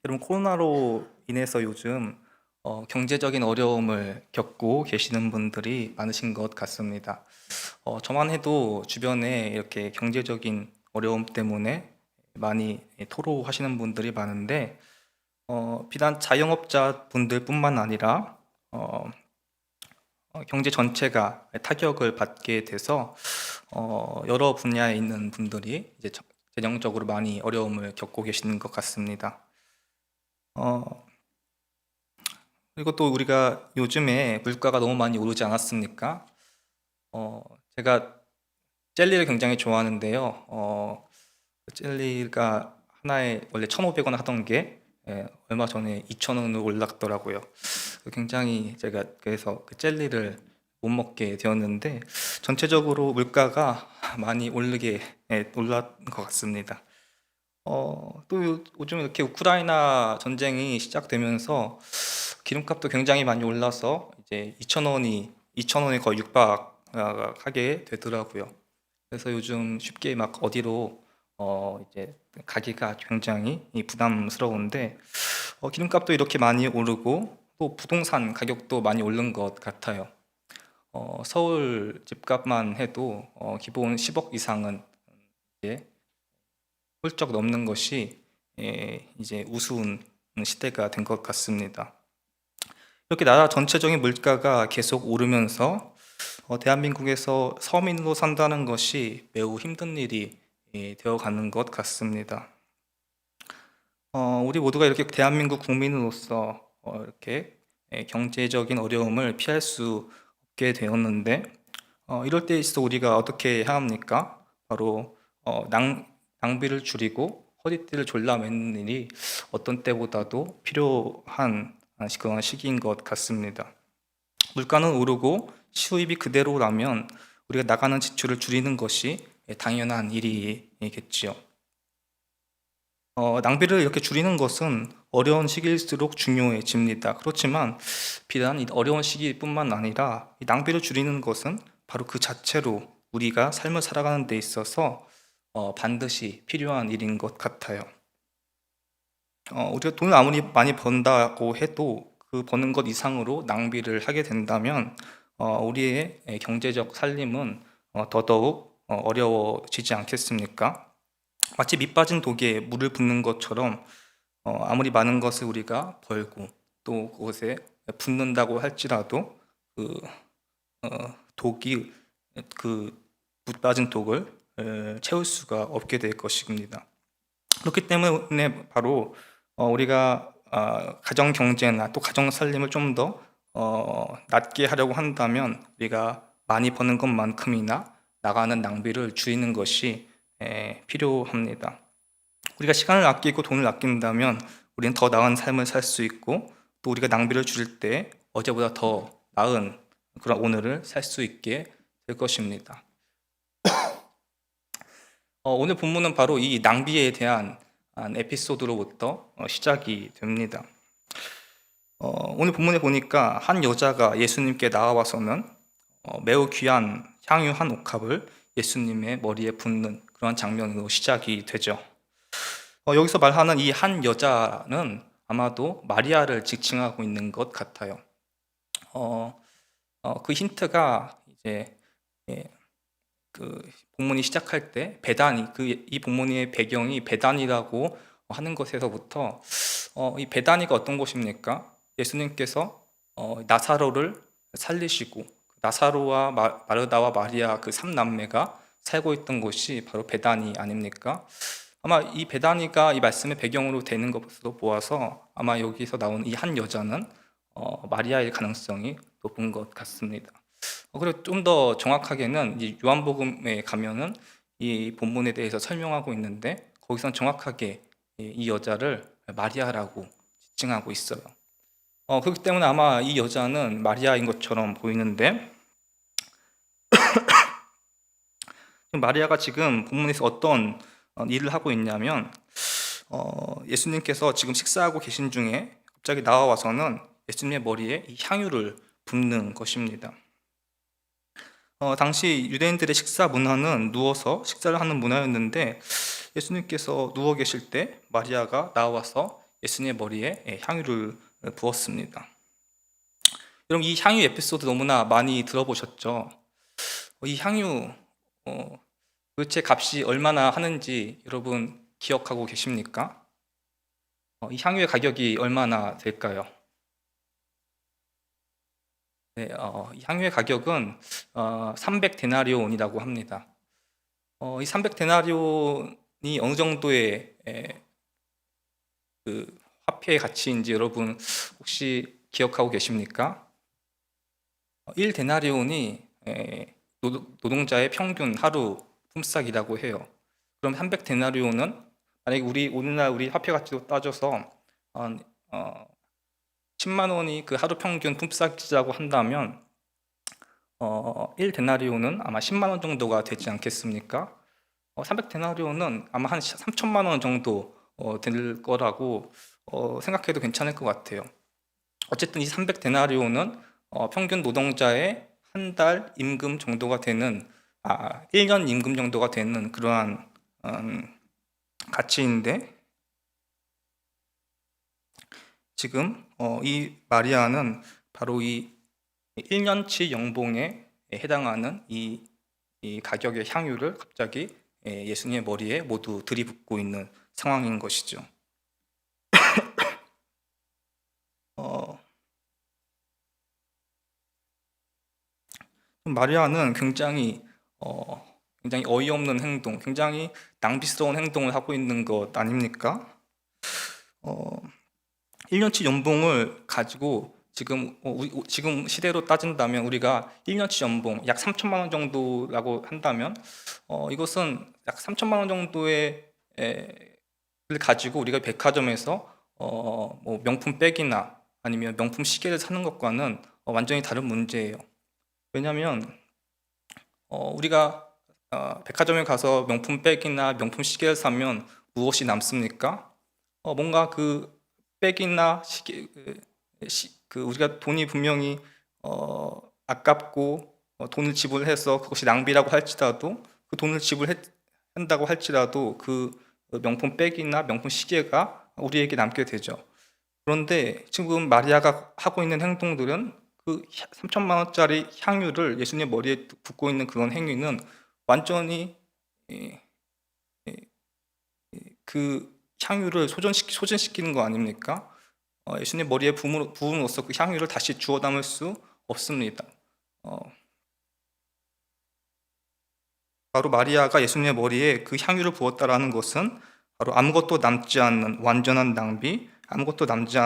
여러분, 코로나로 인해서 요즘 경제적인 어려움을 겪고 계시는 분들이 많으신 것 같습니다. 저만 해도 주변에 이렇게 경제적인 어려움 때문에 많이 토로하시는 분들이 많은데, 비단 자영업자 분들뿐만 아니라 경제 전체가 타격을 받게 돼서 여러 분야에 있는 분들이 이제 재정적으로 많이 어려움을 겪고 계시는 것 같습니다. 어, 그리고 또 우리가 요즘에 물가가 너무 많이 오르지 않았습니까? 어, 제가 젤리를 굉장히 좋아하는데요. 그 젤리가 하나에 원래 1,500원 하던 게 얼마 전에 2,000원으로 올랐더라고요. 굉장히 제가 그래서 그 젤리를 못 먹게 되었는데, 전체적으로 물가가 많이 오르게 올랐 것 같습니다. 또 요즘 이렇게 우크라이나 전쟁이 시작되면서 기름값도 굉장히 많이 올라서 이제 2,000원이 거의 육박하게 되더라고요. 그래서 요즘 쉽게 막 어디로 이제 가기가 굉장히 부담스러운데, 기름값도 이렇게 많이 오르고 또 부동산 가격도 많이 오른 것 같아요. 서울 집값만 해도 기본 10억 이상은 이제 훌쩍 넘는 것이 이제 우스운 시대가 된 것 같습니다. 이렇게 나라 전체적인 물가가 계속 오르면서 대한민국에서 서민으로 산다는 것이 매우 힘든 일이 되어가는 것 같습니다. 우리 모두가 이렇게 대한민국 국민으로서 이렇게 경제적인 어려움을 피할 수 없게 되었는데, 이럴 때 있어 우리가 어떻게 해야 합니까? 바로 낭비를 줄이고 허리띠를 졸라매는 일이 어떤 때보다도 필요한 그런 시기인 것 같습니다. 물가는 오르고 수입이 그대로라면 우리가 나가는 지출을 줄이는 것이 당연한 일이겠지요. 낭비를 이렇게 줄이는 것은 어려운 시기일수록 중요해집니다. 그렇지만 비단 이 어려운 시기뿐만 아니라 이 낭비를 줄이는 것은 바로 그 자체로 우리가 삶을 살아가는 데 있어서 반드시 필요한 일인 것 같아요. 우리가 돈을 아무리 많이 번다고 해도 그 버는 것 이상으로 낭비를 하게 된다면 우리의 경제적 살림은 더더욱 어려워지지 않겠습니까? 마치 밑 빠진 독에 물을 붓는 것처럼 아무리 많은 것을 우리가 벌고 또 그것에 붓는다고 할지라도 그 독이 그 빠진 독을 채울 수가 없게 될 것입니다. 그렇기 때문에 바로 우리가 가정 경제나 또 가정 살림을 좀 더 낮게 하려고 한다면 우리가 많이 버는 것만큼이나 나가는 낭비를 줄이는 것이 필요합니다. 우리가 시간을 아끼고 돈을 아낀다면 우리는 더 나은 삶을 살 수 있고, 또 우리가 낭비를 줄일 때 어제보다 더 나은 그런 오늘을 살 수 있게 될 것입니다. 오늘 본문은 바로 이 낭비에 대한 에피소드로부터 시작이 됩니다. 오늘 본문에 보니까 한 여자가 예수님께 나와서는 매우 귀한 향유 한 옥합을 예수님의 머리에 붓는 그런 장면으로 시작이 되죠. 여기서 말하는 이 한 여자는 아마도 마리아를 지칭하고 있는 것 같아요. 그 힌트가 이제 그 본문이 시작할 때 베다니, 이 본문의 배경이 베단이라고 하는 것에서부터 이 베다니가 어떤 곳입니까? 예수님께서 나사로를 살리시고 나사로와 마르다와 마리아 그 3남매가 살고 있던 곳이 바로 베다니 아닙니까? 아마 이 베다니가 이 말씀의 배경으로 되는 것으로 보아서 아마 여기서 나온 이 한 여자는 마리아일 가능성이 높은 것 같습니다. 그리고 좀 더 정확하게는 이 요한복음에 가면은 이 본문에 대해서 설명하고 있는데, 거기선 정확하게 이 여자를 마리아라고 지칭하고 있어요. 그렇기 때문에 아마 이 여자는 마리아인 것처럼 보이는데, 마리아가 지금 본문에서 어떤 일을 하고 있냐면, 예수님께서 지금 식사하고 계신 중에 갑자기 나와서는 예수님의 머리에 이 향유를 붓는 것입니다. 당시 유대인들의 식사 문화는 누워서 식사를 하는 문화였는데, 예수님께서 누워 계실 때 마리아가 나와서 예수님의 머리에 향유를 부었습니다. 여러분, 이 향유 에피소드 너무나 많이 들어보셨죠? 이 향유 도대체 값이 얼마나 하는지 여러분 기억하고 계십니까? 이 향유의 가격이 얼마나 될까요? 네, 이 향유의 가격은 300데나리온이라고 합니다. 이 300데나리온이 어느 정도의 그 화폐의 가치인지 여러분 혹시 기억하고 계십니까? 1데나리온이 노동자의 평균 하루 품삯이라고 해요. 그럼 300데나리온은 만약에 오늘날 우리 화폐 가치로 따져서 10만 원이 그 하루 평균 품삯이라고 한다면 1데나리온은 아마 10만 원 정도가 되지 않겠습니까? 300데나리온은 아마 한 3천만 원 정도 될 거라고 생각해도 괜찮을 것 같아요. 어쨌든 이 300데나리온은 평균 노동자의 한 달 임금 정도가 되는 1년 임금 정도가 되는 그러한 가치인데, 지금 이 마리아는 바로 이 1년치 연봉에 해당하는 이 가격의 향유를 갑자기 예수님의 머리에 모두 들이붓고 있는 상황인 것이죠. 마리아는 굉장히 어이없는 행동, 굉장히 낭비스러운 행동을 하고 있는 것 아닙니까? 1년치 연봉을 가지고 지금 시대로 따진다면 우리가 1년치 연봉 약 3천만 원 정도라고 한다면 이것은 약 3천만 원 정도의 를 가지고 우리가 백화점에서 뭐 명품 백이나 아니면 명품 시계를 사는 것과는 완전히 다른 문제예요. 왜냐하면 우리가 백화점에 가서 명품 백이나 명품 시계를 사면 무엇이 남습니까? 뭔가 그 백이나 시계, 우리가 돈이 분명히 아깝고 돈을 지불해서 그것이 낭비라고 할지라도, 그 돈을 지불한다고 할지라도 그 명품 백이나 명품 시계가 우리에게 남게 되죠. 그런데 지금 마리아가 하고 있는 행동들은 그 3천만 원짜리 향유를 예수님의 머리에 붓고 있는 그런 행위는 완전히 그 향유를 소진시키는 거 아닙니까? 예수님 머리에 부음으로써 그 향유를 다시 주워 담을 수 없습니다. 바로 마리아가 예수님의 머리에 그 향유를 부었다라는 것은 바로 아무것도 남지 않는 완전한 낭비, 아무것도 남지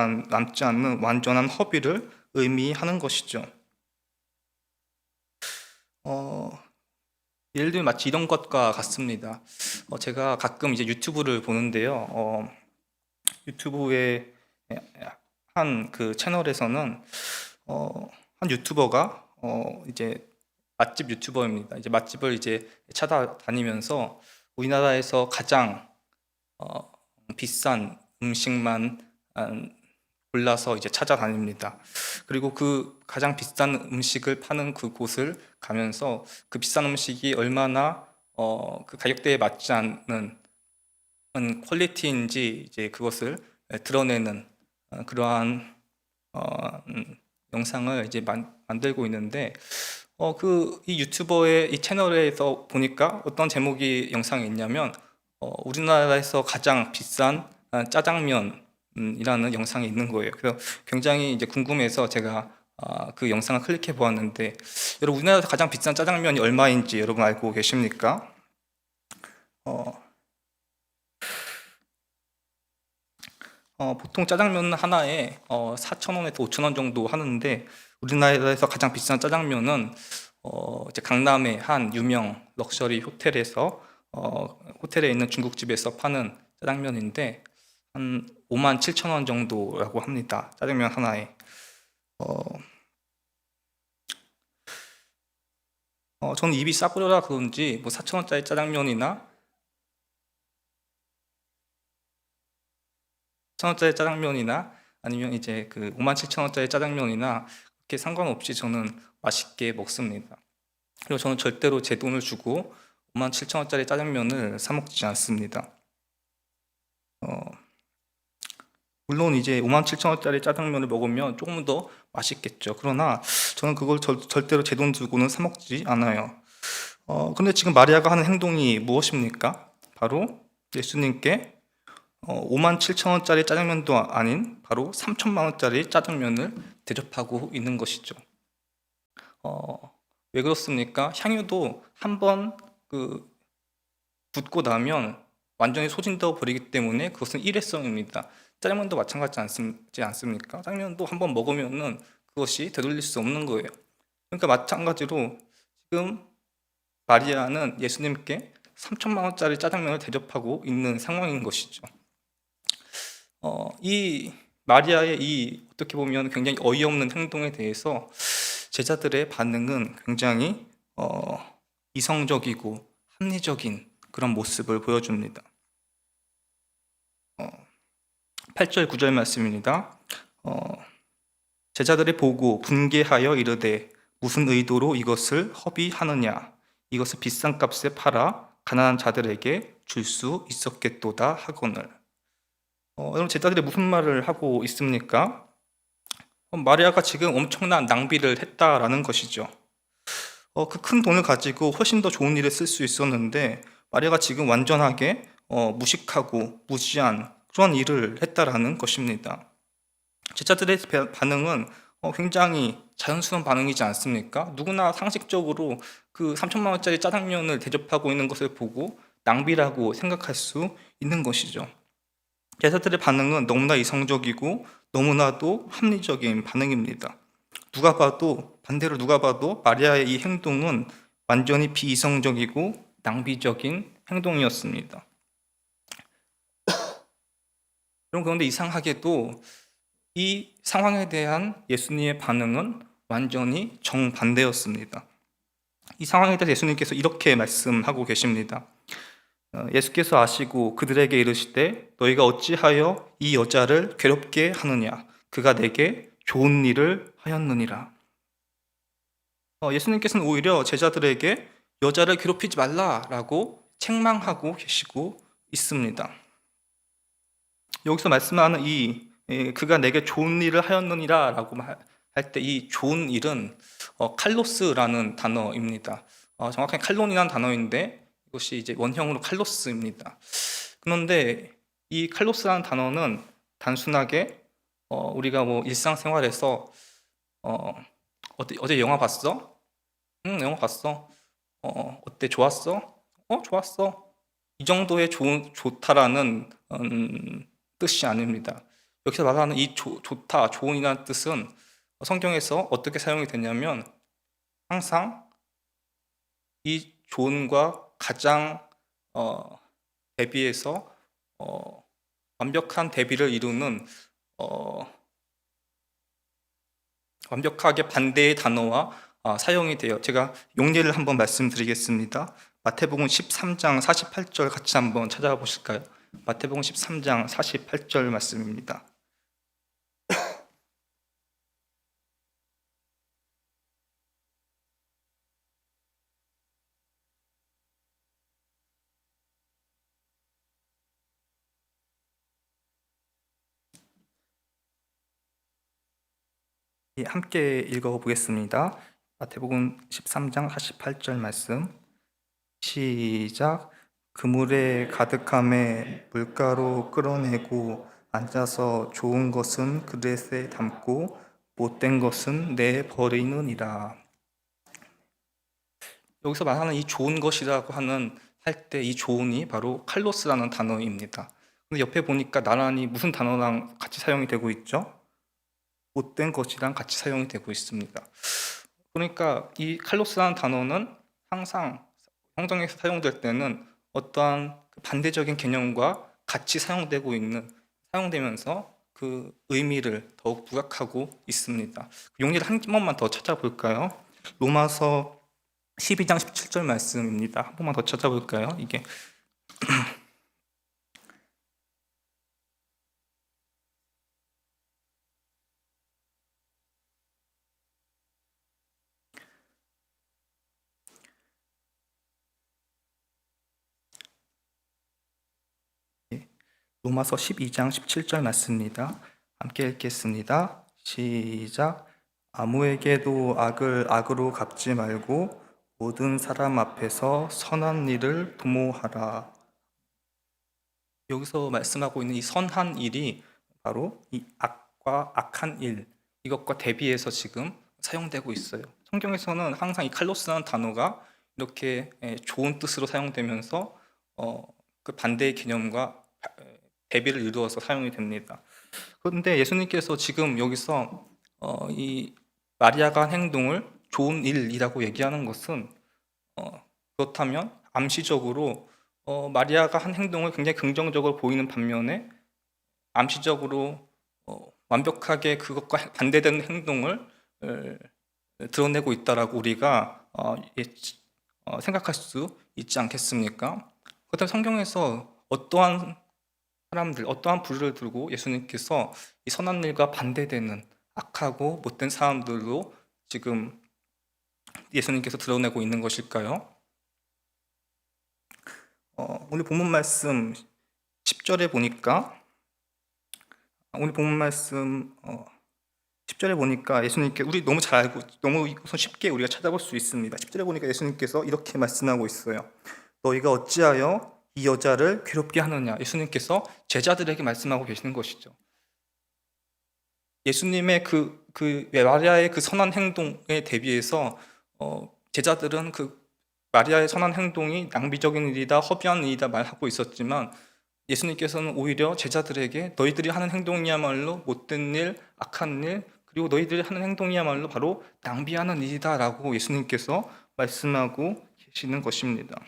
않는 완전한 허비를 의미하는 것이죠. 예를 들면 마치 이런 것과 같습니다. 제가 가끔 이제 유튜브를 보는데요. 유튜브의 한 그 채널에서는 한 유튜버가 이제 맛집 유튜버입니다. 이제 맛집을 이제 찾아다니면서 우리나라에서 가장 비싼 음식만 골라서 이제 찾아다닙니다. 그리고 그 가장 비싼 음식을 파는 그 곳을 가면서 그 비싼 음식이 얼마나 그 가격대에 맞지 않는 퀄리티인지 이제 그것을 드러내는 그러한 영상을 이제 만들고 있는데 이 유튜버의 이 채널에서 보니까 어떤 제목이 영상에 있냐면 우리나라에서 가장 비싼 짜장면이라는 영상이 있는 거예요. 그래서 굉장히 이제 궁금해서 제가 그 영상을 클릭해 보았는데, 여러분 우리나라에서 가장 비싼 짜장면이 얼마인지 여러분 알고 계십니까? 보통 짜장면 하나에 4,000원에서 5,000원 정도 하는데, 우리나라에서 가장 비싼 짜장면은 이제 강남의 한 유명 럭셔리 호텔에서 호텔에 있는 중국집에서 파는 짜장면인데 한 57,000원 정도라고 합니다. 짜장면 하나에. 저는 입이 싸구려라 그런지 뭐 4,000원짜리 짜장면이나 1,000원짜리 짜장면이나 아니면 이제 그 57,000원짜리 짜장면이나 그렇게 상관없이 저는 맛있게 먹습니다. 그리고 저는 절대로 제 돈을 주고 57,000원짜리 짜장면을 사 먹지 않습니다. 물론 이제 57,000원짜리 짜장면을 먹으면 조금 더 맛있겠죠. 그러나 저는 그걸 절대로 제 돈 주고는 사 먹지 않아요. 근데 지금 마리아가 하는 행동이 무엇입니까? 바로 예수님께 57,000원짜리 짜장면도 아닌 바로 3천만 원짜리 짜장면을 대접하고 있는 것이죠. 왜 그렇습니까? 향유도 한번 붓고 나면 완전히 소진되어 버리기 때문에 그것은 일회성입니다. 짜장면도 마찬가지지 않습니까? 짜장면도 한번 먹으면은 그것이 되돌릴 수 없는 거예요. 그러니까 마찬가지로 지금 마리아는 예수님께 3천만 원짜리 짜장면을 대접하고 있는 상황인 것이죠. 이 마리아의 이 어떻게 보면 굉장히 어이없는 행동에 대해서 제자들의 반응은 굉장히 이성적이고 합리적인 그런 모습을 보여줍니다. 8절 9절 말씀입니다. 제자들이 보고 분개하여 이르되 무슨 의도로 이것을 허비하느냐, 이것을 비싼 값에 팔아 가난한 자들에게 줄 수 있었겠도다 하거늘. 여러분, 제자들이 무슨 말을 하고 있습니까? 마리아가 지금 엄청난 낭비를 했다라는 것이죠. 그 큰 돈을 가지고 훨씬 더 좋은 일에 쓸 수 있었는데 마리아가 지금 완전하게 무식하고 무지한 그런 일을 했다라는 것입니다. 제자들의 반응은 굉장히 자연스러운 반응이지 않습니까? 누구나 상식적으로 그 3천만 원짜리 짜장면을 대접하고 있는 것을 보고 낭비라고 생각할 수 있는 것이죠. 제자들의 반응은 너무나 이성적이고 너무나도 합리적인 반응입니다. 반대로 누가 봐도 마리아의 이 행동은 완전히 비이성적이고 낭비적인 행동이었습니다. 그런데 이상하게도 이 상황에 대한 예수님의 반응은 완전히 정반대였습니다. 이 상황에 대해서 예수님께서 이렇게 말씀하고 계십니다. 예수께서 아시고 그들에게 이르시되 너희가 어찌하여 이 여자를 괴롭게 하느냐, 그가 내게 좋은 일을 하였느니라. 예수님께서는 오히려 제자들에게 여자를 괴롭히지 말라라고 책망하고 계시고 있습니다. 여기서 말씀하는 그가 내게 좋은 일을 하였느니라 라고 할 때 이 좋은 일은 칼로스라는 단어입니다. 정확하게 칼론이라는 단어인데 이것이 이제 원형으로 칼로스입니다. 그런데 이 칼로스라는 단어는 단순하게 우리가 뭐 일상생활에서 어제 영화 봤어? 응, 영화 봤어. 어때? 좋았어? 좋았어. 이 정도의 좋다라는 뜻이 아닙니다. 여기서 말하는 이 좋다, 좋은이라는 뜻은 성경에서 어떻게 사용이 되냐면 항상 이 좋은과 가장 대비해서 완벽한 대비를 이루는 완벽하게 반대의 단어와 사용이 돼요. 제가 용례를 한번 말씀드리겠습니다. 마태복음 13장 48절 같이 한번 찾아보실까요? 마태복음 13장 48절 말씀입니다. 함께 읽어보겠습니다. 마태복음 13장 48절 말씀 시작. 그물에 가득함에 물가로 끌어내고 앉아서 좋은 것은 그릇에 담고 못된 것은 내버리느니라. 여기서 말하는 이 좋은 것이라고 할 때 이 좋은이 바로 칼로스라는 단어입니다. 근데 옆에 보니까 나란히 무슨 단어랑 같이 사용이 되고 있죠? 못된 것이랑 같이 사용이 되고 있습니다. 그러니까 이 칼로스라는 단어는 항상 성경에서 사용될 때는 어떠한 반대적인 개념과 같이 사용되면서 그 의미를 더욱 부각하고 있습니다. 용례를 한 번만 더 찾아볼까요? 로마서 12장 17절 말씀입니다. 한 번만 더 찾아볼까요? 이게 로마서 12장 17절 말씀입니다. 함께 읽겠습니다. 시작. 아무에게도 악을 악으로 갚지 말고 모든 사람 앞에서 선한 일을 도모하라. 여기서 말씀하고 있는 이 선한 일이 바로 이 악과 악한 일, 이것과 대비해서 지금 사용되고 있어요. 성경에서는 항상 이 칼로스라는 단어가 이렇게 좋은 뜻으로 사용되면서 그 반대의 개념과 대비를 이루어서 사용이 됩니다. 그런데 예수님께서 지금 여기서 이 마리아가 한 행동을 좋은 일이라고 얘기하는 것은 그렇다면 암시적으로 마리아가 한 행동을 굉장히 긍정적으로 보이는 반면에 암시적으로 완벽하게 그것과 반대되는 행동을 드러내고 있다라고 우리가 생각할 수 있지 않겠습니까? 그렇다면 성경에서 어떠한 사람들, 어떠한 부류를 두고 예수님께서 이 선한 일과 반대되는 악하고 못된 사람들로 지금 예수님께서 드러내고 있는 것일까요? 오늘 본문 말씀 10절에 보니까 예수님께 우리 너무 잘 알고 너무 쉽게 우리가 찾아볼 수 있습니다. 10절에 보니까 예수님께서 이렇게 말씀하고 있어요. 너희가 어찌하여 이 여자를 괴롭게 하느냐. 예수님께서 제자들에게 말씀하고 계시는 것이죠. 예수님의 마리아의 그 선한 행동에 대비해서 제자들은 그 마리아의 선한 행동이 낭비적인 일이다, 허비한 일이다 말하고 있었지만 예수님께서는 오히려 제자들에게 너희들이 하는 행동이야말로 못된 일, 악한 일, 그리고 너희들이 하는 행동이야말로 바로 낭비하는 일이다 라고 예수님께서 말씀하고 계시는 것입니다.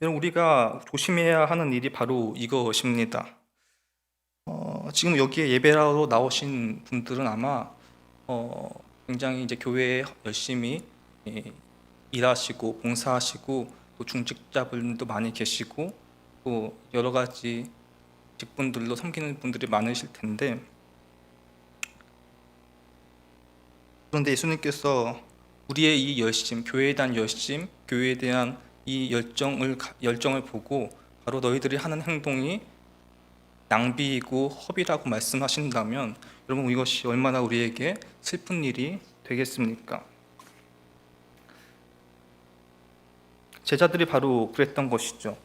여러분, 우리가 조심해야 하는 일이 바로 이것입니다. 지금 여기에 예배하러 나오신 분들은 아마 굉장히 이제 교회에 열심히 일하시고 봉사하시고 또 중직자분도 많이 계시고 또 여러 가지 직분들로 섬기는 분들이 많으실 텐데, 그런데 예수님께서 우리의 이 열심, 교회에 대한 열심, 교회에 대한 이 열정을 보고 바로 너희들이 하는 행동이 낭비이고 허비라고 말씀하신다면 여러분, 이것이 얼마나 우리에게 슬픈 일이 되겠습니까? 제자들이 바로 그랬던 것이죠.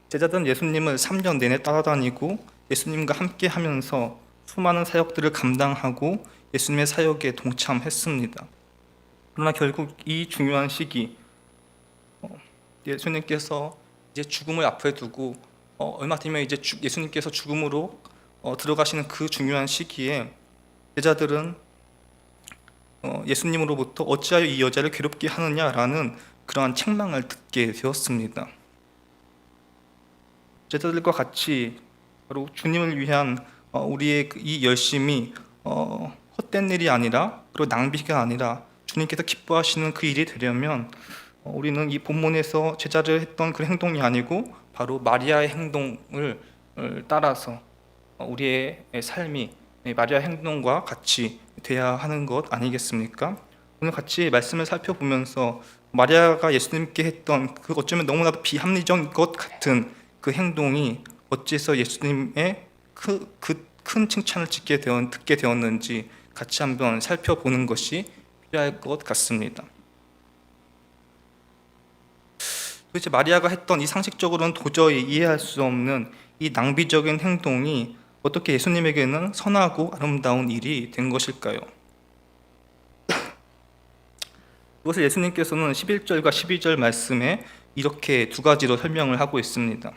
제자들은 예수님을 3년 내내 따라다니고 예수님과 함께 하면서 수많은 사역들을 감당하고 예수님의 사역에 동참했습니다. 그러나 결국 이 중요한 시기, 예수님께서 이제 죽음을 앞에 두고 얼마 뒤면 이제 예수님께서 죽음으로 들어가시는 그 중요한 시기에 제자들은 예수님으로부터 어찌하여 이 여자를 괴롭게 하느냐라는 그러한 책망을 듣게 되었습니다. 제자들과 같이 바로 주님을 위한 우리의 이 열심이 헛된 일이 아니라 그리고 낭비가 아니라 주님께서 기뻐하시는 그 일이 되려면 우리는 이 본문에서 제자를 했던 그 행동이 아니고 바로 마리아의 행동을 따라서 우리의 삶이 마리아 행동과 같이 돼야 하는 것 아니겠습니까? 오늘 같이 말씀을 살펴보면서 마리아가 예수님께 했던 그 어쩌면 너무나도 비합리적인 것 같은 그 행동이 어째서 예수님의 큰 칭찬을 듣게 되었는지 같이 한번 살펴보는 것이 필요할 것 같습니다. 도대체 마리아가 했던 이 상식적으로는 도저히 이해할 수 없는 이 낭비적인 행동이 어떻게 예수님에게는 선하고 아름다운 일이 된 것일까요? 이것을 예수님께서는 11절과 12절 말씀에 이렇게 두 가지로 설명을 하고 있습니다.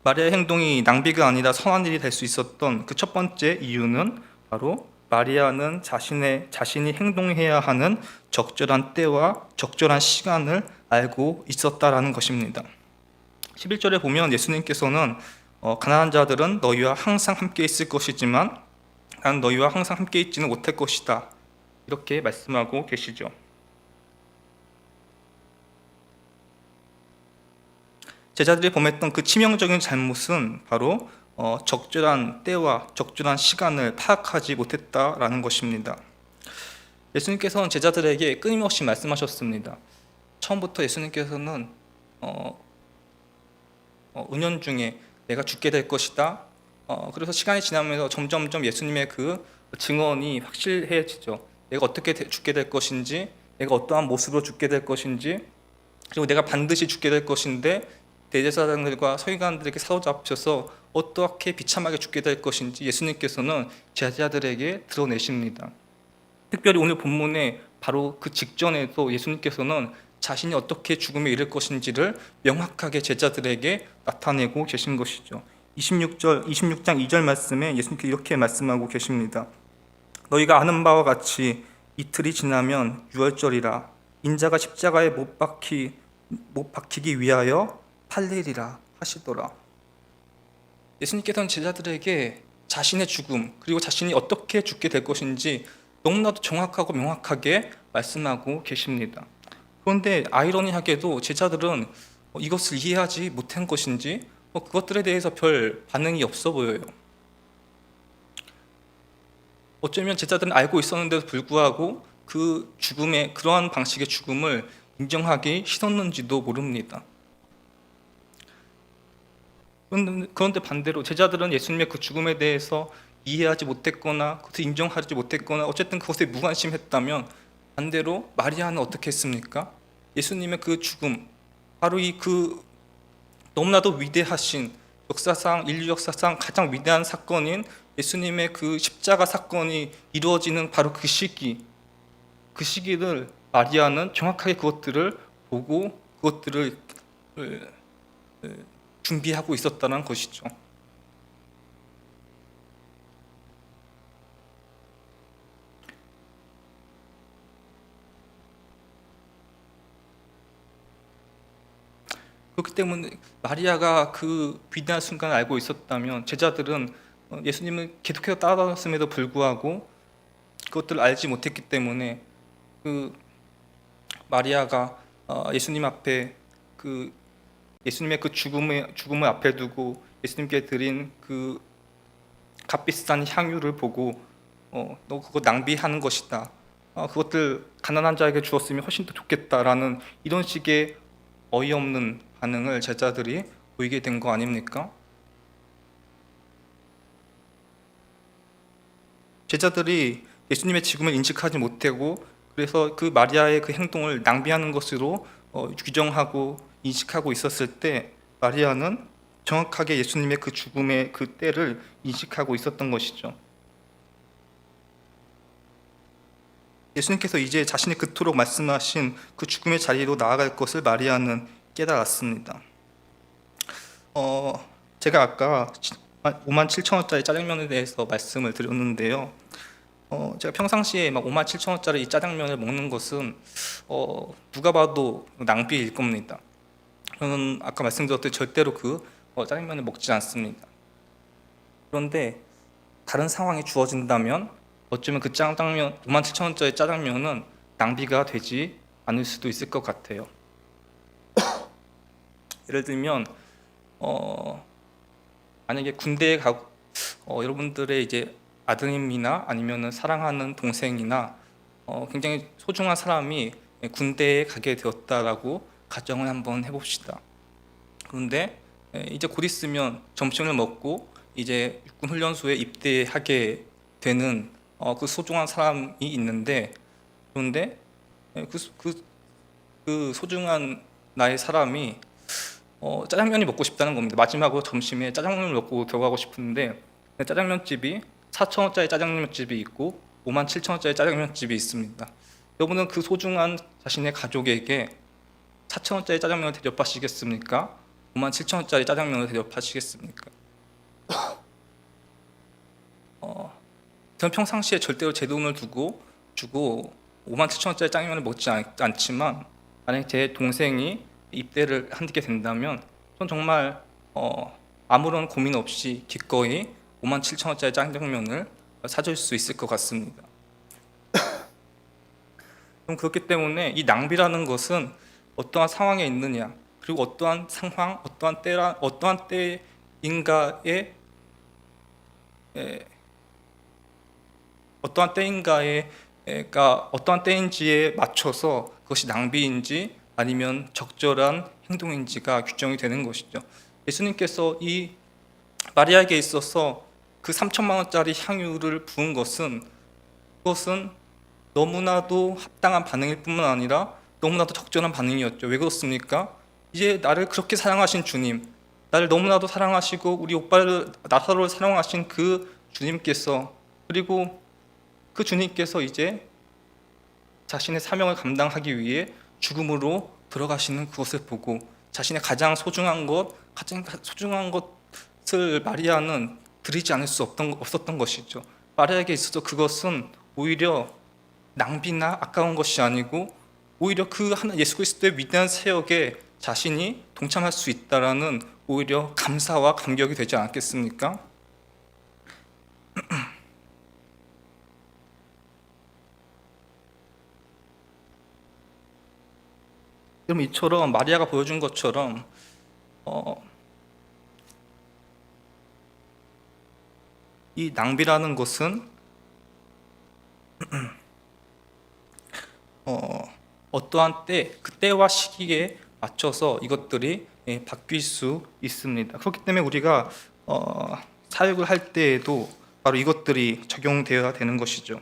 마리아의 행동이 낭비가 아니라 선한 일이 될 수 있었던 그 첫 번째 이유는 바로 마리아는 자신이 행동해야 하는 적절한 때와 적절한 시간을 알고 있었다라는 것입니다. 11절에 보면 예수님께서는 가난한 자들은 너희와 항상 함께 있을 것이지만 나는 너희와 항상 함께 있지는 못할 것이다, 이렇게 말씀하고 계시죠. 제자들이 범했던 그 치명적인 잘못은 바로 적절한 때와 적절한 시간을 파악하지 못했다라는 것입니다. 예수님께서는 제자들에게 끊임없이 말씀하셨습니다. 처음부터 예수님께서는 은연중에 내가 죽게 될 것이다. 그래서 시간이 지나면서 점점점 예수님의 그 증언이 확실해지죠. 내가 어떻게 죽게 될 것인지, 내가 어떠한 모습으로 죽게 될 것인지, 그리고 내가 반드시 죽게 될 것인데 대제사장들과 서기관들에게 사로잡혀서 어떻게 비참하게 죽게 될 것인지 예수님께서는 제자들에게 드러내십니다. 특별히 오늘 본문에 바로 그 직전에도 예수님께서는 자신이 어떻게 죽음에 이를 것인지를 명확하게 제자들에게 나타내고 계신 것이죠. 26장 2절 말씀에 예수님께서 이렇게 말씀하고 계십니다. 너희가 아는 바와 같이 이틀이 지나면 유월절이라 인자가 십자가에 못 박히기 위하여 팔리리라 하시더라. 예수님께서는 제자들에게 자신의 죽음 그리고 자신이 어떻게 죽게 될 것인지 너무나도 정확하고 명확하게 말씀하고 계십니다. 그런데 아이러니하게도 제자들은 이것을 이해하지 못한 것인지 그것들에 대해서 별 반응이 없어 보여요. 어쩌면 제자들은 알고 있었는데도 불구하고 그 죽음의 그러한 방식의 죽음을 인정하기 싫었는지도 모릅니다. 그런데 반대로 제자들은 예수님의 그 죽음에 대해서 이해하지 못했거나 그것을 인정하지 못했거나 어쨌든 그것에 무관심했다면 반대로 마리아는 어떻게 했습니까? 예수님의 그 죽음, 바로 이 그 너무나도 위대하신 역사상 인류 역사상 가장 위대한 사건인 예수님의 그 십자가 사건이 이루어지는 바로 그 시기를 마리아는 정확하게 그것들을 보고 그것들을 준비하고 있었다는 것이죠. 그렇기 때문에 마리아가 그 위대한 순간을 알고 있었다면 제자들은 예수님을 계속해서 따라다녔음에도 불구하고 그것들을 알지 못했기 때문에 그 마리아가 예수님 앞에 그 예수님의 그 죽음을 앞에 두고 예수님께 드린 그 값비싼 향유를 보고 너 그거 낭비하는 것이다. 그것들 가난한 자에게 주었으면 훨씬 더 좋겠다라는 이런 식의 어이없는 반응을 제자들이 보이게 된 거 아닙니까? 제자들이 예수님의 죽음을 인식하지 못하고 그래서 그 마리아의 그 행동을 낭비하는 것으로 규정하고 인식하고 있었을 때 마리아는 정확하게 예수님의 그 죽음의 그 때를 인식하고 있었던 것이죠. 예수님께서 이제 자신이 그토록 말씀하신 그 죽음의 자리로 나아갈 것을 마리아는 깨달았습니다. 제가 아까 57,000원짜리 짜장면에 대해서 말씀을 드렸는데요. 제가 평상시에 막 57,000원짜리 이 짜장면을 먹는 것은 누가 봐도 낭비일 겁니다. 저는 아까 말씀드렸듯이 절대로 그 짜장면을 먹지 않습니다. 그런데 다른 상황이 주어진다면 어쩌면 그 짜장면 57,000원짜리 짜장면은 낭비가 되지 않을 수도 있을 것 같아요. 예를 들면 만약에 군대에 가고 여러분들의 이제 아드님이나 아니면은 사랑하는 동생이나 굉장히 소중한 사람이 군대에 가게 되었다라고 가정을 한번 해봅시다. 그런데 이제 곧 있으면 점심을 먹고 이제 육군 훈련소에 입대하게 되는 그 소중한 사람이 있는데 그런데 그 소중한 나의 사람이 짜장면이 먹고 싶다는 겁니다. 마지막으로 점심에 짜장면을 먹고 들어가고 싶은데 짜장면집이 4,000원짜리 짜장면집이 있고 57,000원짜리 짜장면집이 있습니다. 여러분은 그 소중한 자신의 가족에게 4,000원짜리 짜장면을 대접하시겠습니까? 57,000원짜리 짜장면을 대접하시겠습니까? 저는 평상시에 절대로 제 돈을 주고 57,000원짜리 짜장면을 먹지 않지만 만약 제 동생이 입대를 하게 된다면 전 정말 아무런 고민 없이 기꺼이 57,000원짜리 짜장면을 사줄 수 있을 것 같습니다. 그럼 그렇기 때문에 이 낭비라는 것은 어떠한 상황에 있느냐 그리고 어떠한 상황, 어떠한 때인가에 어떠한 때인지에 맞춰서 그것이 낭비인지 아니면 적절한 행동인지가 규정이 되는 것이죠. 예수님께서 이 마리아에게 있어서 그 3천만 원짜리 향유를 부은 것은 그것은 너무나도 합당한 반응일 뿐만 아니라 너무나도 적절한 반응이었죠. 왜 그렇습니까? 이제 나를 그렇게 사랑하신 주님, 나를 너무나도 사랑하시고 우리 오빠를 나사로를 사랑하신 그 주님께서, 그리고 그 주님께서 이제 자신의 사명을 감당하기 위해 죽음으로 들어가시는 그것을 보고 자신의 가장 소중한 것을 마리아는 드리지 않을 수 없었던 것이죠. 마리아에게 있어서 그것은 오히려 낭비나 아까운 것이 아니고 오히려 그 예수 그리스도의 위대한 사역에 자신이 동참할 수 있다라는 오히려 감사와 감격이 되지 않았겠습니까? 그럼 이처럼 마리아가 보여준 것처럼 이 낭비라는 것은 어떠한 그 때와 시기에 맞춰서 이것들이 바뀔 수 있습니다. 그렇기 때문에 우리가 사역을 할 때에도 바로 이것들이 적용되어야 되는 것이죠.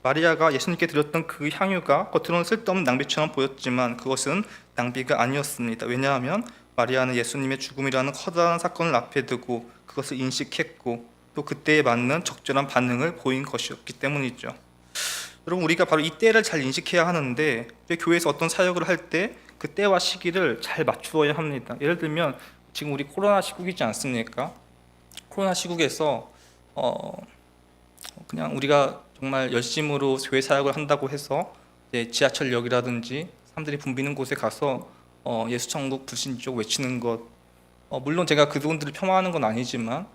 마리아가 예수님께 드렸던 그 향유가 겉으로는 쓸데없는 낭비처럼 보였지만 그것은 낭비가 아니었습니다. 왜냐하면 마리아는 예수님의 죽음이라는 커다란 사건을 앞에 두고 그것을 인식했고 또 그때에 맞는 적절한 반응을 보인 것이었기 때문이죠. 여러분, 우리가 바로 이 때를 잘 인식해야 하는데 교회에서 어떤 사역을 할 때 그 때와 시기를 잘 맞추어야 합니다. 예를 들면 지금 우리 코로나 시국이지 않습니까? 코로나 시국에서 그냥 우리가 정말 열심으로 교회 사역을 한다고 해서 지하철역이라든지 사람들이 붐비는 곳에 가서 예수천국 불신족 외치는 것, 물론 제가 그분들을 폄하하는 건 아니지만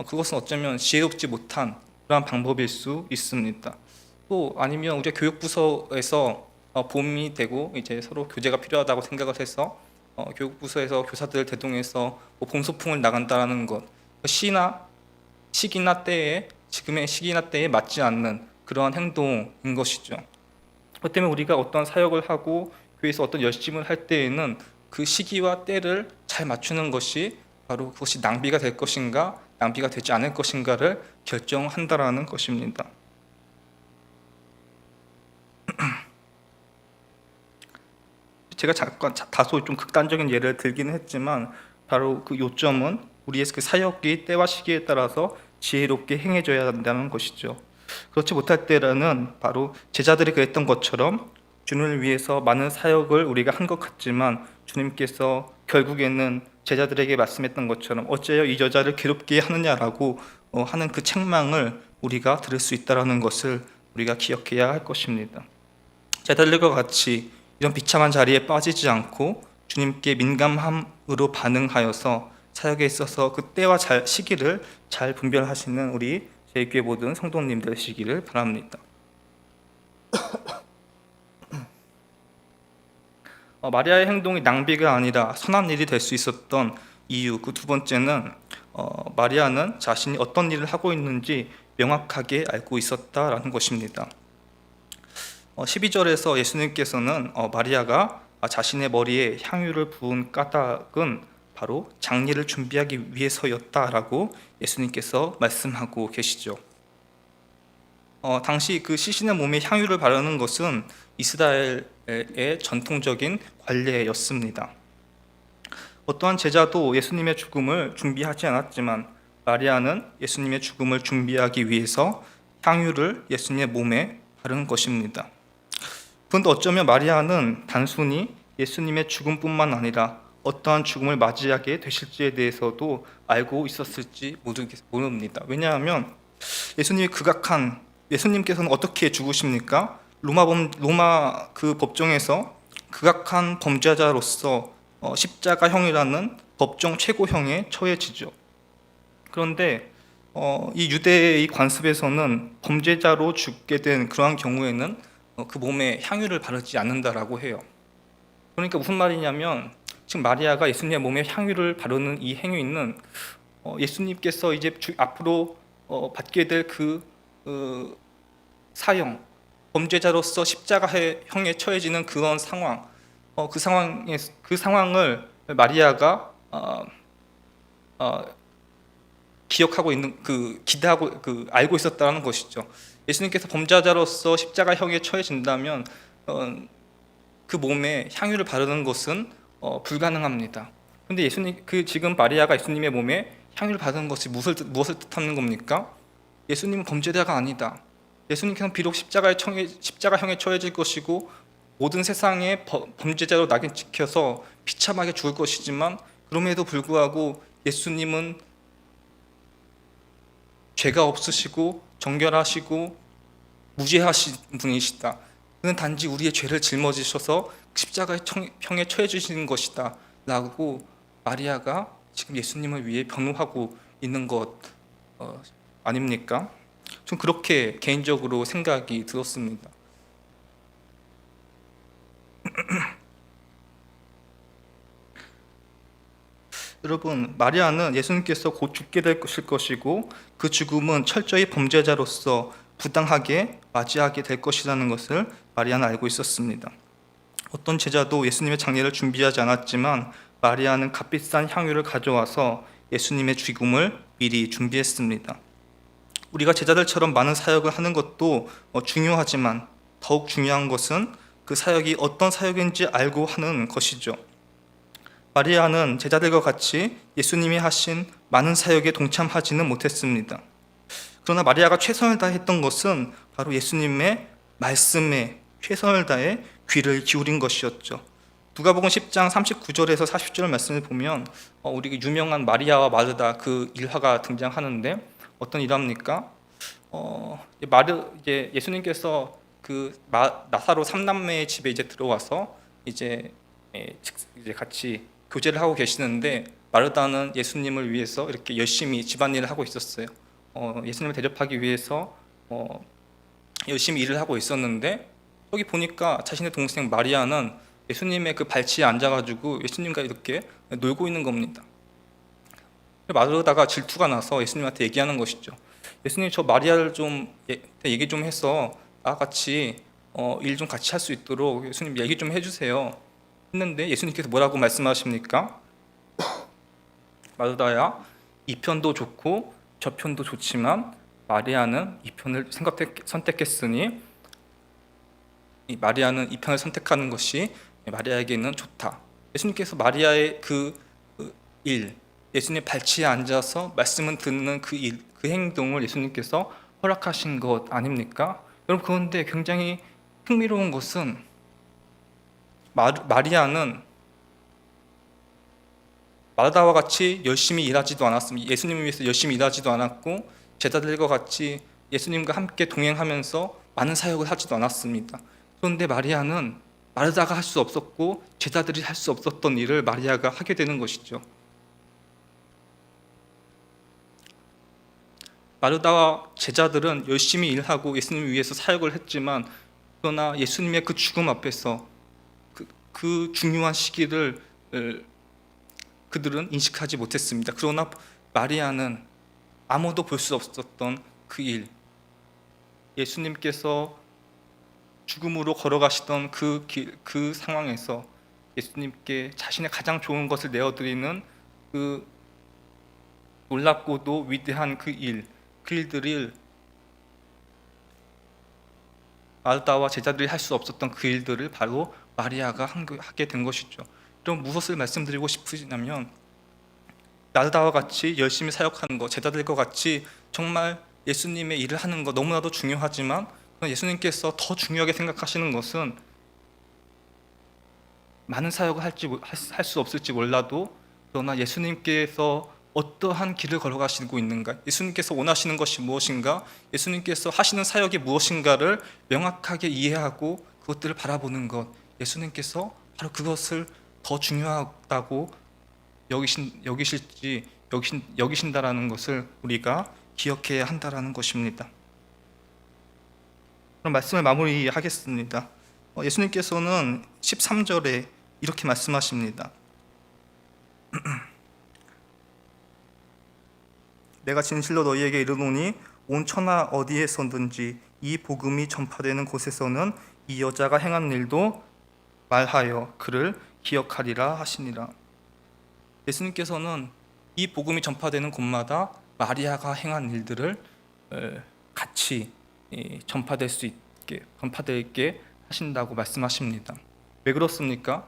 그것은 어쩌면 지혜롭지 못한 그러한 방법일 수 있습니다. 또 아니면 우리 교육부서에서 보험이 되고 이제 서로 교제가 필요하다고 생각을 해서 교육부서에서 교사들 대동해서 봉소풍을 나간다라는 것, 시기나 때에 지금의 시기나 때에 맞지 않는 그러한 행동인 것이죠. 그렇기 때문에 우리가 어떤 사역을 하고 교회에서 어떤 열심을 할 때에는 그 시기와 때를 잘 맞추는 것이 바로 그것이 낭비가 될 것인가 낭비가 되지 않을 것인가를 결정한다라는 것입니다. 제가 잠깐 다소 좀 극단적인 예를 들기는 했지만 바로 그 요점은 우리의 그 사역이 때와 시기에 따라서 지혜롭게 행해져야 한다는 것이죠. 그렇지 못할 때라는 바로 제자들이 그랬던 것처럼 주님을 위해서 많은 사역을 우리가 한 것 같지만 주님께서 결국에는 제자들에게 말씀했던 것처럼 어째요 이 여자를 괴롭게 하느냐라고 하는 그 책망을 우리가 들을 수 있다는 것을 우리가 기억해야 할 것입니다. 제자들과 같이 이런 비참한 자리에 빠지지 않고 주님께 민감함으로 반응하여서 사역에 있어서 그 때와 시기를 잘 분별하시는 우리 제2교회 모든 성도님들 되시기를 바랍니다. 마리아의 행동이 낭비가 아니라 선한 일이 될 수 있었던 이유, 그 두 번째는 마리아는 자신이 어떤 일을 하고 있는지 명확하게 알고 있었다라는 것입니다. 12절에서 예수님께서는 마리아가 자신의 머리에 향유를 부은 까닭은 바로 장례를 준비하기 위해서였다라고 예수님께서 말씀하고 계시죠. 당시 그 시신의 몸에 향유를 바르는 것은 이스라엘의 전통적인 관례였습니다. 어떠한 제자도 예수님의 죽음을 준비하지 않았지만 마리아는 예수님의 죽음을 준비하기 위해서 향유를 예수님의 몸에 바른 것입니다. 그런데 어쩌면 마리아는 단순히 예수님의 죽음뿐만 아니라 어떠한 죽음을 맞이하게 되실지에 대해서도 알고 있었을지 모릅니다. 왜냐하면 예수님께서는 어떻게 죽으십니까? 로마 그 법정에서 극악한 범죄자로서 십자가형이라는 법정 최고형에 처해지죠. 그런데 이 유대의 관습에서는 범죄자로 죽게 된 그러한 경우에는 그 몸에 향유를 바르지 않는다라고 해요. 그러니까 무슨 말이냐면 지금 마리아가 예수님의 몸에 향유를 바르는 이 행위는 예수님께서 이제 앞으로 받게 될 그 사형, 범죄자로서 십자가형에 처해지는 그런 상황, 그 상황을 마리아가 기억하고 있는 기대하고 알고 있었다는 것이죠. 예수님께서 범죄자로서 십자가형에 처해진다면 그 몸에 향유를 바르는 것은 불가능합니다. 근데 지금 마리아가 예수님의 몸에 향유를 바르는 것이 무엇을 뜻하는 겁니까? 예수님은 범죄자가 아니다. 예수님께서는 비록 십자가형에 처해질 것이고 모든 세상의 범죄자로 낙인 찍혀서 비참하게 죽을 것이지만 그럼에도 불구하고 예수님은 죄가 없으시고 정결하시고 무죄하신 분이시다. 그는 단지 우리의 죄를 짊어지셔서 십자가형에 처해 주시는 것이다 라고 마리아가 지금 예수님을 위해 변호하고 있는 것 아닙니까? 좀 그렇게 개인적으로 생각이 들었습니다. 여러분, 마리아는 예수님께서 곧 죽게 될 것이고 그 죽음은 철저히 범죄자로서 부당하게 맞이하게 될 것이라는 것을 마리아는 알고 있었습니다. 어떤 제자도 예수님의 장례를 준비하지 않았지만 마리아는 값비싼 향유를 가져와서 예수님의 죽음을 미리 준비했습니다. 우리가 제자들처럼 많은 사역을 하는 것도 중요하지만 더욱 중요한 것은 그 사역이 어떤 사역인지 알고 하는 것이죠. 마리아는 제자들과 같이 예수님이 하신 많은 사역에 동참하지는 못했습니다. 그러나 마리아가 최선을 다했던 것은 바로 예수님의 말씀에 최선을 다해 귀를 기울인 것이었죠. 누가복음 10장 39절에서 40절 말씀을 보면 우리 유명한 마리아와 마르다 그 일화가 등장하는데 어떤 일화입니까? 이제 예수님께서 그 나사로 3남매의 집에 이제 들어와서 이제 같이 교제를 하고 계시는데 마르다는 예수님을 위해서 이렇게 열심히 집안일을 하고 있었어요. 예수님을 대접하기 위해서 열심히 일을 하고 있었는데 여기 보니까 자신의 동생 마리아는 예수님의 그 발치에 앉아가지고 예수님과 이렇게 놀고 있는 겁니다. 마르다가 질투가 나서 예수님한테 얘기하는 것이죠. 예수님, 저 마리아를 좀 얘기 좀 해서 나와 같이 일 좀 같이 할 수 있도록 예수님 얘기 좀 해주세요 했는데 예수님께서 뭐라고 말씀하십니까? 마르다야, 이 편도 좋고 저 편도 좋지만 마리아는 이 편을 선택했으니 마리아는 이 편을 선택하는 것이 마리아에게는 좋다. 예수님께서 마리아의 그 일, 예수님 발치에 앉아서 말씀을 듣는 그 일, 그 행동을 예수님께서 허락하신 것 아닙니까? 여러분, 그런데 굉장히 흥미로운 것은 마리아는 마르다와 같이 열심히 일하지도 않았습니다. 예수님을 위해서 열심히 일하지도 않았고 제자들과 같이 예수님과 함께 동행하면서 많은 사역을 하지도 않았습니다. 그런데 마리아는 마르다가 할 수 없었고 제자들이 할 수 없었던 일을 마리아가 하게 되는 것이죠. 마르다와 제자들은 열심히 일하고 예수님을 위해서 사역을 했지만 그러나 예수님의 그 죽음 앞에서 그 중요한 시기를 그들은 인식하지 못했습니다. 그러나 마리아는 아무도 볼 수 없었던 그 일, 예수님께서 죽음으로 걸어가시던 그 상황에서 예수님께 자신의 가장 좋은 것을 내어드리는 그 놀랍고도 위대한 그 일들을 마르다와 제자들이 할 수 없었던 그 일들을 바로 마리아가 하게 된 것이죠. 그럼 무엇을 말씀드리고 싶으시냐면 마르다와 같이 열심히 사역하는 것, 제자들과 같이 정말 예수님의 일을 하는 것 너무나도 중요하지만 예수님께서 더 중요하게 생각하시는 것은 많은 사역을 할 수 없을지 몰라도 그러나 예수님께서 어떠한 길을 걸어가시고 있는가, 예수님께서 원하시는 것이 무엇인가, 예수님께서 하시는 사역이 무엇인가를 명확하게 이해하고 그것들을 바라보는 것, 예수님께서 바로 그것을 더 중요하다고 여기신다라는 것을 우리가 기억해야 한다라는 것입니다. 그럼 말씀을 마무리하겠습니다. 예수님께서는 13절에 이렇게 말씀하십니다. 내가 진실로 너희에게 이르노니 온 천하 어디에서든지 이 복음이 전파되는 곳에서는 이 여자가 행한 일도 말하여 그를 기억하리라 하시니라. 예수님께서는 이 복음이 전파되는 곳마다 마리아가 행한 일들을 같이 전파될 수 있게 하신다고 말씀하십니다. 왜 그렇습니까?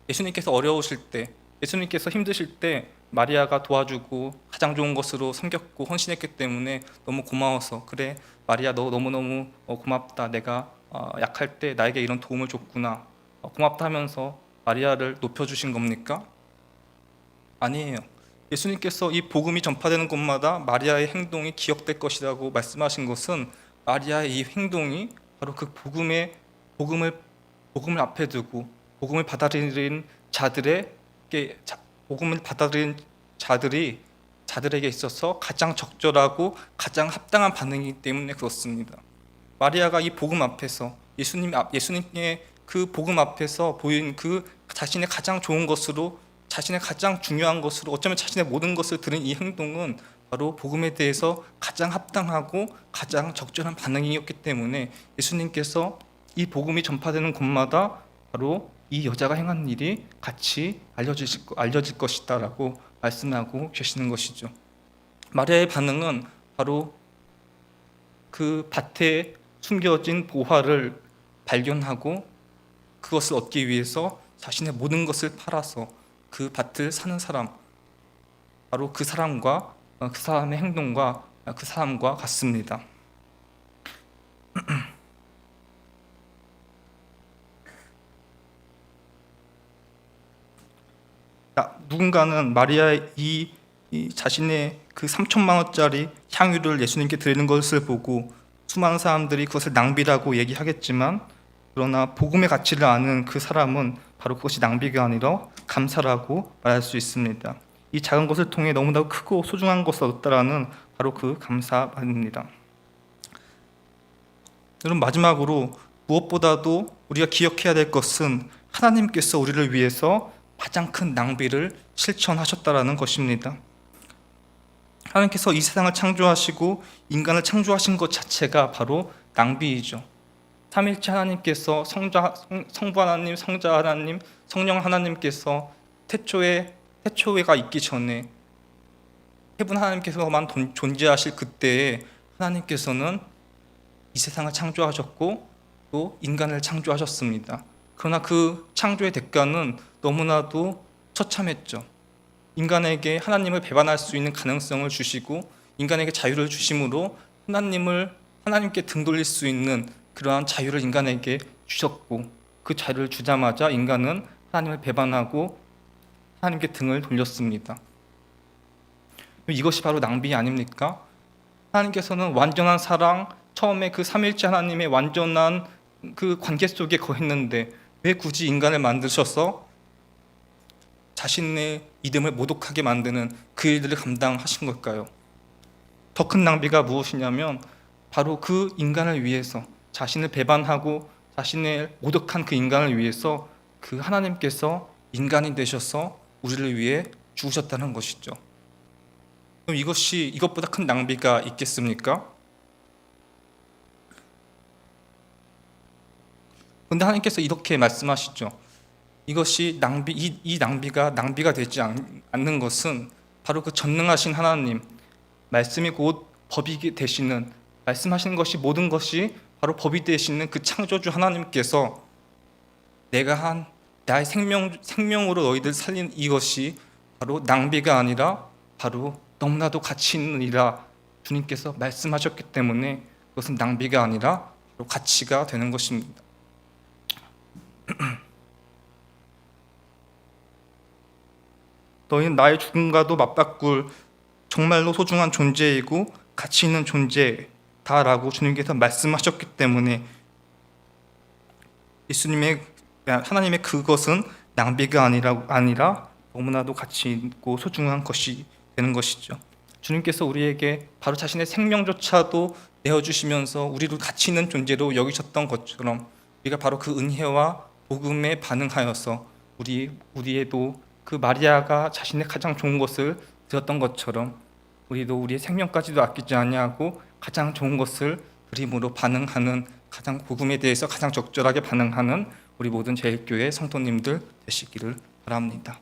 예수님께서 어려우실 때, 예수님께서 힘드실 때 마리아가 도와주고 가장 좋은 것으로 섬겼고 헌신했기 때문에 너무 고마워서, 그래 마리아 너 너무너무 고맙다, 내가 약할 때 나에게 이런 도움을 줬구나, 고맙다 하면서 마리아를 높여주신 겁니까? 아니에요. 예수님께서 이 복음이 전파되는 곳마다 마리아의 행동이 기억될 것이라고 말씀하신 것은, 마리아의 이 행동이 바로 그 복음을 앞에 두고 복음을 받아들인 자들에게 있어서 가장 적절하고 가장 합당한 반응이기 때문에 그렇습니다. 마리아가 이 복음 앞에서 예수님의 그 복음 앞에서 보인 그 자신의 가장 좋은 것으로, 자신의 가장 중요한 것으로, 어쩌면 자신의 모든 것을 들은 이 행동은 바로 복음에 대해서 가장 합당하고 가장 적절한 반응이었기 때문에 예수님께서 이 복음이 전파되는 곳마다 바로 이 여자가 행한 일이 같이 알려질 것이다라고 말씀하고 계시는 것이죠. 마리아의 반응은 바로 그 밭에 숨겨진 보화를 발견하고 그것을 얻기 위해서 자신의 모든 것을 팔아서 그 밭을 사는 사람, 바로 그 사람과 그 사람의 행동과 그 사람과 같습니다. 누군가는 마리아의 이 자신의 그 3천만 원짜리 향유를 예수님께 드리는 것을 보고 수많은 사람들이 그것을 낭비라고 얘기하겠지만, 그러나 복음의 가치를 아는 그 사람은 바로 그것이 낭비가 아니라 감사라고 말할 수 있습니다. 이 작은 것을 통해 너무나 크고 소중한 것을 얻었다라는 바로 그 감사입니다. 여러분, 마지막으로 무엇보다도 우리가 기억해야 될 것은 하나님께서 우리를 위해서 가장 큰 낭비를 실천하셨다라는 것입니다. 하나님께서 이 세상을 창조하시고 인간을 창조하신 것 자체가 바로 낭비이죠. 삼일체 하나님께서 성부 하나님, 성자 하나님, 성령 하나님께서 태초에가 있기 전에 해분 하나님께서만 존재하실 그때에 하나님께서는 이 세상을 창조하셨고 또 인간을 창조하셨습니다. 그러나 그 창조의 대가는 너무나도 처참했죠. 인간에게 하나님을 배반할 수 있는 가능성을 주시고 인간에게 자유를 주심으로 하나님께 등 돌릴 수 있는 그러한 자유를 인간에게 주셨고, 그 자유를 주자마자 인간은 하나님을 배반하고 하나님께 등을 돌렸습니다. 이것이 바로 낭비 아닙니까? 하나님께서는 완전한 사랑, 처음에 그 삼일째 하나님의 완전한 그 관계 속에 거했는데 왜 굳이 인간을 만드셔서 자신의 이름을 모독하게 만드는 그 일들을 감당하신 걸까요? 더 큰 낭비가 무엇이냐면 바로 그 인간을 위해서, 자신을 배반하고 자신을 모독한 그 인간을 위해서 그 하나님께서 인간이 되셔서 우리를 위해 죽으셨다는 것이죠. 그럼 이것보다 큰 낭비가 있겠습니까? 그런데 하나님께서 이렇게 말씀하시죠. 이 낭비가 되지 않는 것은 바로 그 전능하신 하나님, 말씀이 곧 법이 되시는, 말씀하시는 것이 모든 것이 바로 법이 되시는 그 창조주 하나님께서 나의 생명으로 너희들 살린 이것이 바로 낭비가 아니라 바로 너무나도 가치 있는 일이라 주님께서 말씀하셨기 때문에 그것은 낭비가 아니라 바로 가치가 되는 것입니다. 너희는 나의 죽음과도 맞바꿀 정말로 소중한 존재이고 가치 있는 존재다라고 주님께서 말씀하셨기 때문에 하나님의 그것은 낭비가 아니라 너무나도 가치 있고 소중한 것이 되는 것이죠. 주님께서 우리에게 바로 자신의 생명조차도 내어주시면서 우리를 가치 있는 존재로 여기셨던 것처럼 우리가 바로 그 은혜와 복음에 반응하여서 우리에도 그 마리아가 자신의 가장 좋은 것을 드렸던 것처럼 우리도 우리의 생명까지도 아끼지 아니하고 가장 좋은 것을 드림으로 반응하는, 가장 복음에 대해서 가장 적절하게 반응하는 우리 모든 제일교회 성도님들 되시기를 바랍니다.